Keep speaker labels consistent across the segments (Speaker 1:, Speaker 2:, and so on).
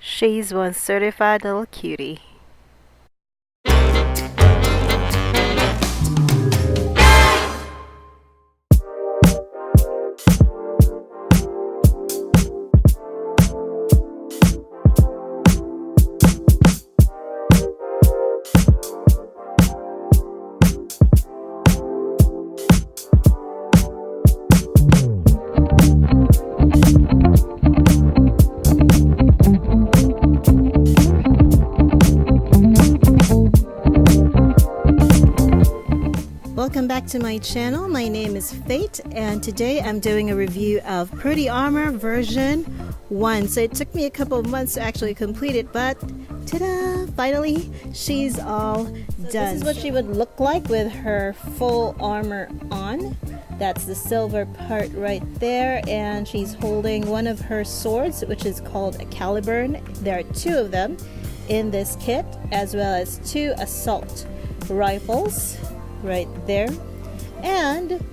Speaker 1: She's one certified little cutie. Welcome back to my channel. My name is Fate, and today I'm doing a review of Pretty Armor version 1. So it took me a couple of months to actually complete it, but ta-da! Finally, she's all done. This is what she would look like with her full armor on. That's the silver part right there, and she's holding one of her swords, which is called a caliburn. There are two of them in this kit, as well as two assault rifles right there, and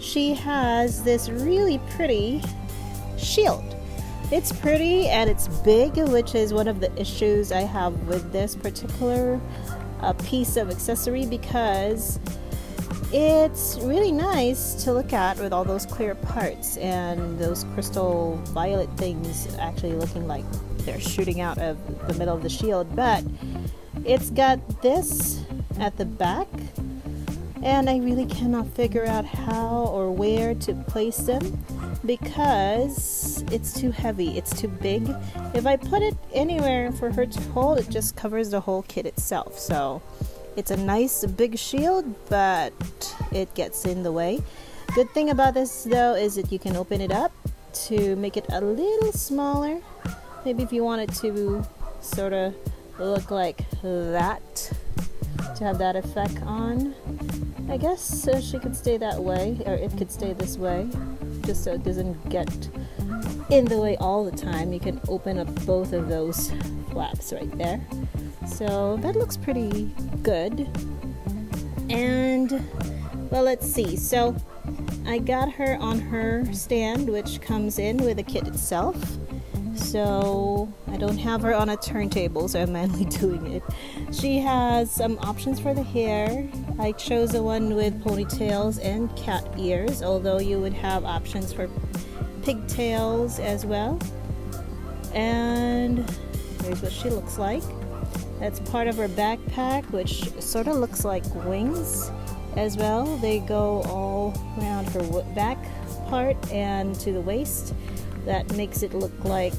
Speaker 1: she has this really pretty shield. It's pretty and it's big, which is one of the issues I have with this particular piece of accessory, because it's really nice to look at with all those clear parts and those crystal violet things actually looking like they're shooting out of the middle of the shield. But it's got this at the back, and I really cannot figure out how or where to place them because it's too heavy, it's too big. If I put it anywhere for her to hold, it just covers the whole kit itself. So it's a nice big shield, but it gets in the way. Good thing about this though is that you can open it up to make it a little smaller. Maybe if you want it to sort of look like that, to have that effect on. I guess she could stay that way, or it could stay this way, just so it doesn't get in the way all the time. You can open up both of those flaps right there. So that looks pretty good. And well, let's see. So I got her on her stand, which comes in with the kit itself. So I don't have her on a turntable, so I'm manually doing it. She has some options for the hair. I chose the one with ponytails and cat ears, although you would have options for pigtails as well. And here's what she looks like. That's part of her backpack, which sort of looks like wings as well. They go all around her back part and to the waist. That makes it look like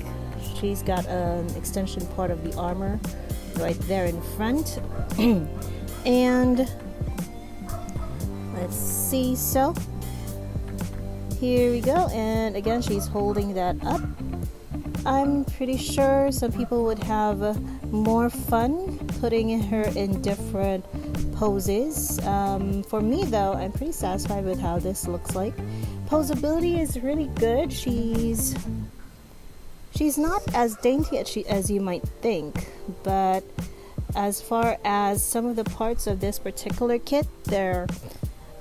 Speaker 1: she's got an extension part of the armor right there in front. And let's see, so here we go, and again she's holding that up. I'm pretty sure some people would have more fun putting her in different poses. For me though, I'm pretty satisfied with how this looks like. Posability is really good. She's not as dainty as you might think, but as far as some of the parts of this particular kit, they're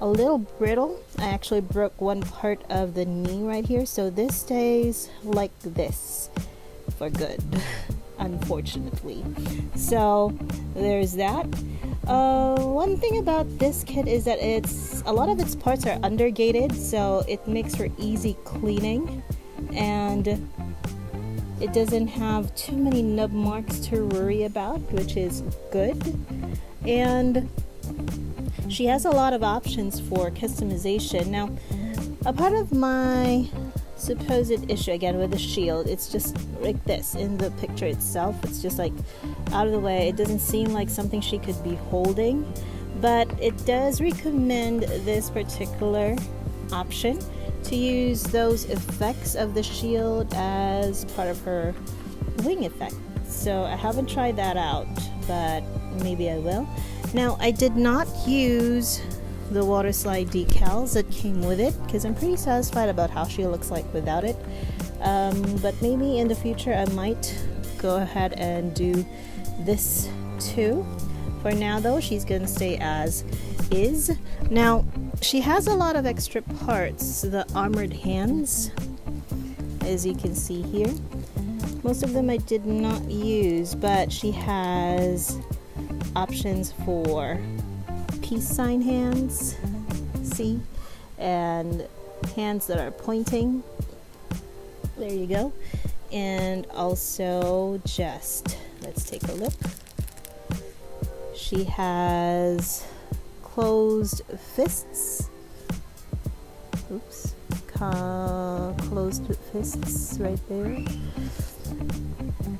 Speaker 1: a little brittle. I actually broke one part of the knee right here, so this stays like this for good, unfortunately. So there's that. One thing about this kit is that a lot of its parts are undergated, so it makes for easy cleaning, and it doesn't have too many nub marks to worry about, which is good. And she has a lot of options for customization. Now, a part of my supposed issue again with the shield, it's just like this in the picture itself. It's just like out of the way. It doesn't seem like something she could be holding, but it does recommend this particular option to use those effects of the shield as part of her wing effect. So I haven't tried that out, but maybe I will. Now, I did not use the water slide decals that came with it because I'm pretty satisfied about how she looks like without it. But maybe in the future I might go ahead and do this too. For now though, she's gonna stay as is. Now, she has a lot of extra parts. The armored hands, as you can see here. Most of them I did not use, but she has options for peace sign hands, see, and hands that are pointing. There you go. And also just, let's take a look. She has closed fists. Oops. Closed fists right there.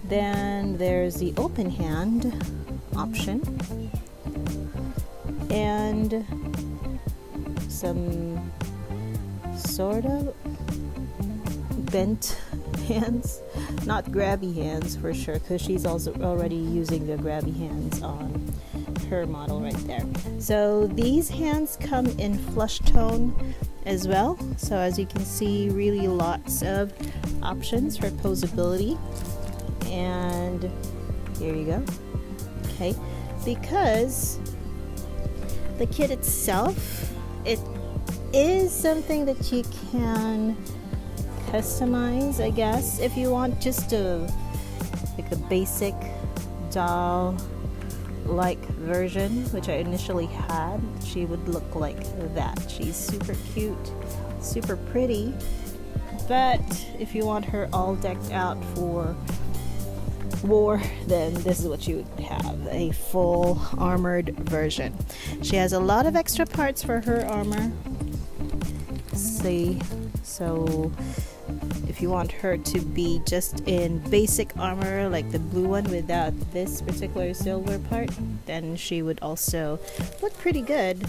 Speaker 1: Then there's the open hand option. And some sort of bent hands, not grabby hands for sure, because she's also already using the grabby hands on her model right there. So these hands come in flush tone as well. So as you can see, really lots of options for posability. And here you go. Okay, because the kit itself, it is something that you can customize, I guess, if you want just like a basic doll like version, which I initially had. She would look like that. She's super cute, super pretty, but if you want her all decked out for war, then this is what you would have, a full armored version. She has a lot of extra parts for her armor, see, so if you want her to be just in basic armor like the blue one without this particular silver part, then she would also look pretty good.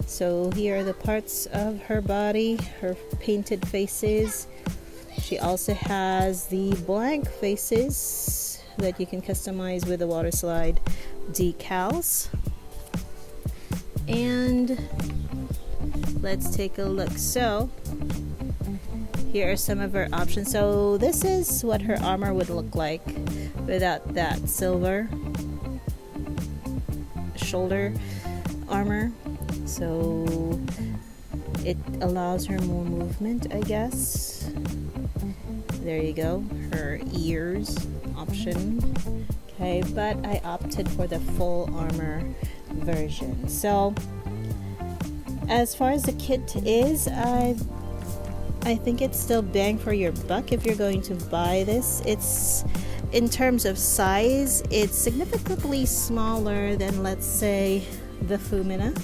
Speaker 1: So here are the parts of her body, her painted faces. She also has the blank faces that you can customize with the water slide decals. And let's take a look. So here are some of her options. So this is what her armor would look like without that silver shoulder armor. So it allows her more movement, I guess. There you go. Her ears option. Okay, but I opted for the full armor version. So as far as the kit is, I think it's still bang for your buck if you're going to buy this. It's, in terms of size, it's significantly smaller than, let's say, the Fumina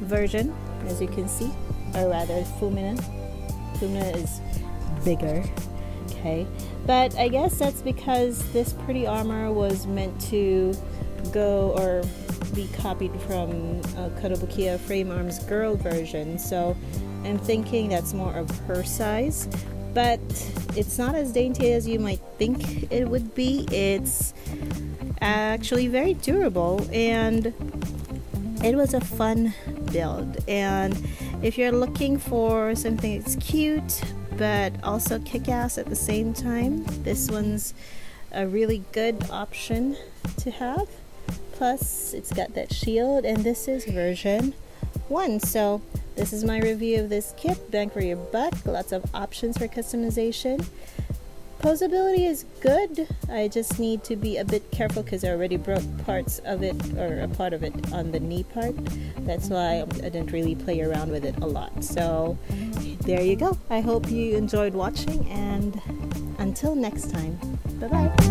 Speaker 1: version, as you can see, or rather Fumina is bigger. Okay, but I guess that's because this pretty armor was meant to go or be copied from Kotobukiya Frame Arms girl version, so I'm thinking that's more of her size, but it's not as dainty as you might think it would be. It's actually very durable, and it was a fun build. And if you're looking for something that's cute but also kick-ass at the same time, this one's a really good option to have. Plus it's got that shield, and this is version 1. So this is my review of this kit. Bang for your buck. Lots of options for customization. Posability is good. I just need to be a bit careful because I already broke parts of it, or a part of it on the knee part. That's why I didn't really play around with it a lot. So there you go. I hope you enjoyed watching, and until next time, bye bye.